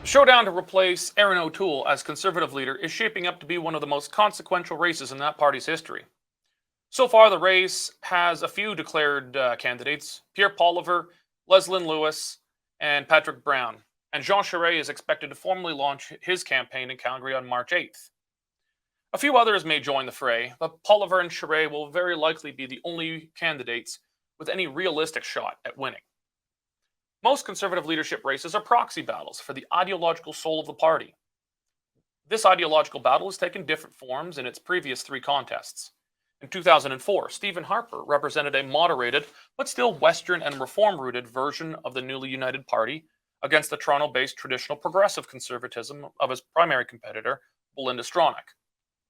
The showdown to replace Erin O'Toole as Conservative leader is shaping up to be one of the most consequential races in that party's history. So far, the race has a few declared candidates: Pierre Poilievre, Leslyn Lewis, and Patrick Brown. And Jean Charest is expected to formally launch his campaign in Calgary on March 8th. A few others may join the fray, but Poilievre and Charest will very likely be the only candidates with any realistic shot at winning. Most Conservative leadership races are proxy battles for the ideological soul of the party. This ideological battle has taken different forms in its previous three contests. In 2004, Stephen Harper represented a moderated, but still Western and reform-rooted version of the newly united party against the Toronto-based traditional progressive conservatism of his primary competitor, Belinda Stronach.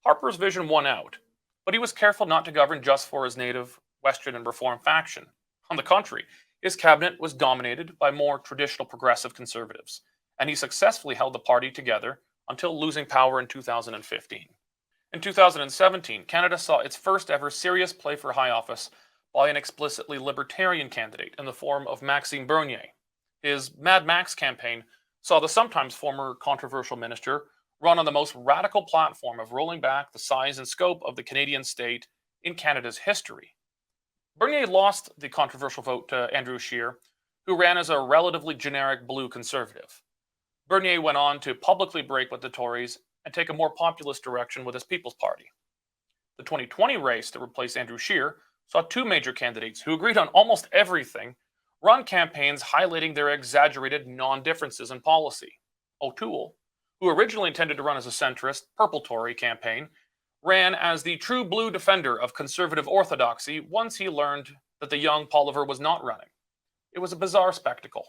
Harper's vision won out, but he was careful not to govern just for his native Western and reform faction. On the contrary, his cabinet was dominated by more traditional progressive conservatives, and he successfully held the party together until losing power in 2015. In 2017, Canada saw its first ever serious play for high office by an explicitly libertarian candidate in the form of Maxime Bernier. His Mad Max campaign saw the sometimes former controversial minister run on the most radical platform of rolling back the size and scope of the Canadian state in Canada's history. Bernier lost the controversial vote to Andrew Scheer, who ran as a relatively generic blue conservative. Bernier went on to publicly break with the Tories and take a more populist direction with his People's Party. The 2020 race to replace Andrew Scheer saw two major candidates who agreed on almost everything run campaigns highlighting their exaggerated non-differences in policy. O'Toole, who originally intended to run as a centrist, purple Tory campaign, ran as the true blue defender of conservative orthodoxy once he learned that the young Poilievre was not running. It was a bizarre spectacle.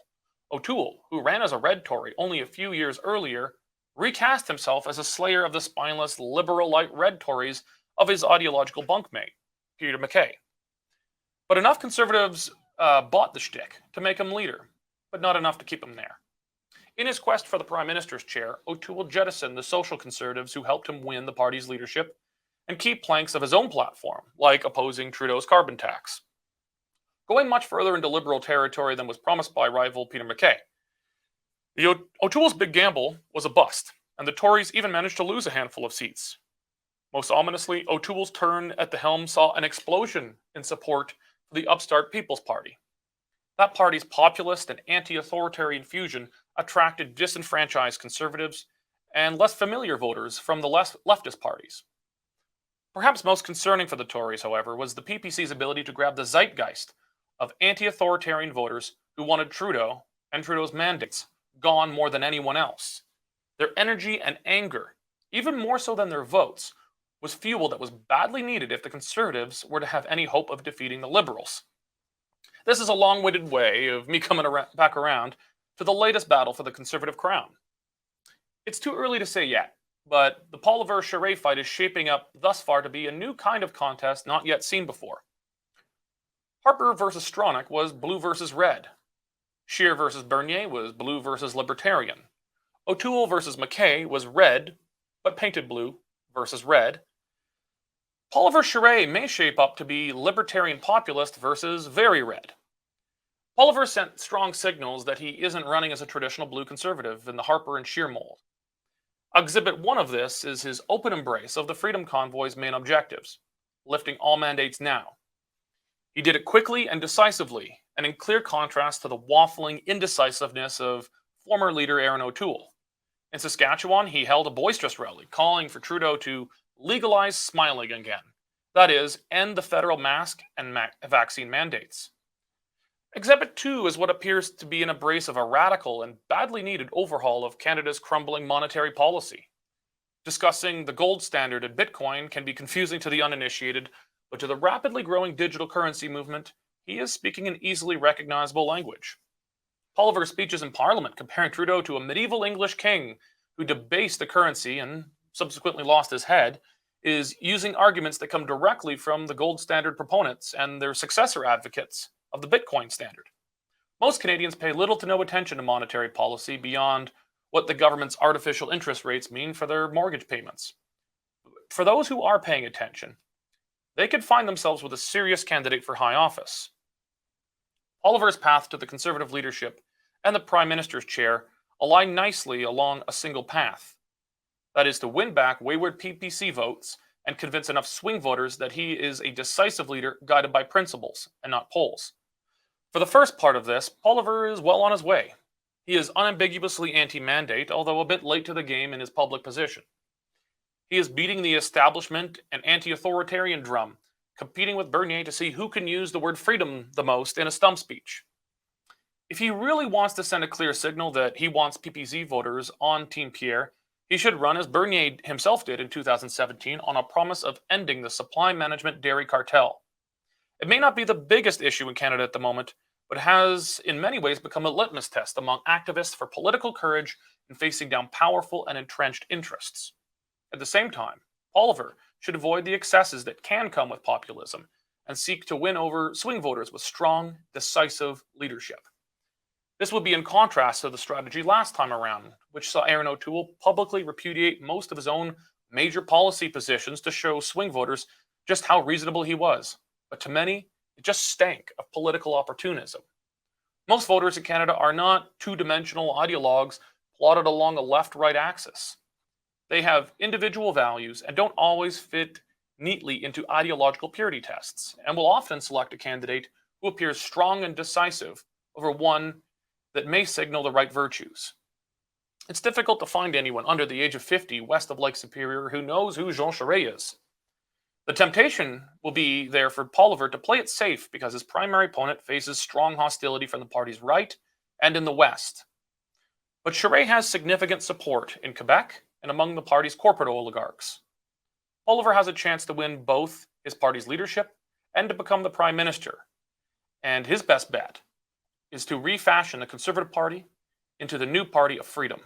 O'Toole, who ran as a red Tory only a few years earlier, recast himself as a slayer of the spineless liberal-light red Tories of his ideological bunkmate, Peter MacKay. But enough conservatives bought the shtick to make him leader, but not enough to keep him there. In his quest for the Prime Minister's chair, O'Toole jettisoned the social conservatives who helped him win the party's leadership and key planks of his own platform, like opposing Trudeau's carbon tax. Going much further into liberal territory than was promised by rival Peter MacKay. O'Toole's big gamble was a bust, and the Tories even managed to lose a handful of seats. Most ominously, O'Toole's turn at the helm saw an explosion in support for the upstart People's Party. That party's populist and anti-authoritarian fusion attracted disenfranchised conservatives and less familiar voters from the leftist parties. Perhaps most concerning for the Tories, however, was the PPC's ability to grab the zeitgeist of anti-authoritarian voters who wanted Trudeau and Trudeau's mandates gone more than anyone else. Their energy and anger, even more so than their votes, was fuel that was badly needed if the Conservatives were to have any hope of defeating the Liberals. This is a long-winded way of me coming back around to the latest battle for the Conservative crown. It's too early to say yet, but the Poilievre-Charest fight is shaping up thus far to be a new kind of contest not yet seen before. Harper versus Stronach was blue versus red. Scheer versus Bernier was blue versus libertarian. O'Toole versus MacKay was red, but painted blue versus red. Poilievre-Charest may shape up to be libertarian populist versus very red. Poilievre sent strong signals that he isn't running as a traditional blue conservative in the Harper and Scheer mold. Exhibit one of this is his open embrace of the Freedom Convoy's main objectives, lifting all mandates now. He did it quickly and decisively, and in clear contrast to the waffling indecisiveness of former leader Erin O'Toole. In Saskatchewan, he held a boisterous rally calling for Trudeau to legalize smiling again. That is, end the federal mask and vaccine mandates. Exhibit 2 is what appears to be an embrace of a radical and badly needed overhaul of Canada's crumbling monetary policy. Discussing the gold standard and Bitcoin can be confusing to the uninitiated, but to the rapidly growing digital currency movement, he is speaking an easily recognizable language. Poilievre's speeches in Parliament comparing Trudeau to a medieval English king who debased the currency and subsequently lost his head is using arguments that come directly from the gold standard proponents and their successor advocates of the Bitcoin standard. Most Canadians pay little to no attention to monetary policy beyond what the government's artificial interest rates mean for their mortgage payments. For those who are paying attention, they could find themselves with a serious candidate for high office. Poilievre's path to the Conservative leadership and the Prime Minister's chair align nicely along a single path. That is to win back wayward PPC votes and convince enough swing voters that he is a decisive leader guided by principles and not polls. For the first part of this, Poilievre is well on his way. He is unambiguously anti-mandate, although a bit late to the game in his public position. He is beating the establishment and anti-authoritarian drum, competing with Bernier to see who can use the word freedom the most in a stump speech. If he really wants to send a clear signal that he wants PPC voters on Team Pierre, he should run as Bernier himself did in 2017 on a promise of ending the supply management dairy cartel. It may not be the biggest issue in Canada at the moment, but has in many ways become a litmus test among activists for political courage in facing down powerful and entrenched interests. At the same time, Poilievre should avoid the excesses that can come with populism and seek to win over swing voters with strong, decisive leadership. This would be in contrast to the strategy last time around, which saw Erin O'Toole publicly repudiate most of his own major policy positions to show swing voters just how reasonable he was. But to many, it just stank of political opportunism. Most voters in Canada are not two-dimensional ideologues plotted along a left-right axis. They have individual values and don't always fit neatly into ideological purity tests, and will often select a candidate who appears strong and decisive over one that may signal the right virtues. It's difficult to find anyone under the age of 50 west of Lake Superior who knows who Jean Charest is. The temptation will be there for Poilievre to play it safe because his primary opponent faces strong hostility from the party's right and in the west. But Charest has significant support in Quebec and among the party's corporate oligarchs. Poilievre has a chance to win both his party's leadership and to become the prime minister. And his best bet is to refashion the Conservative Party into the new party of freedom.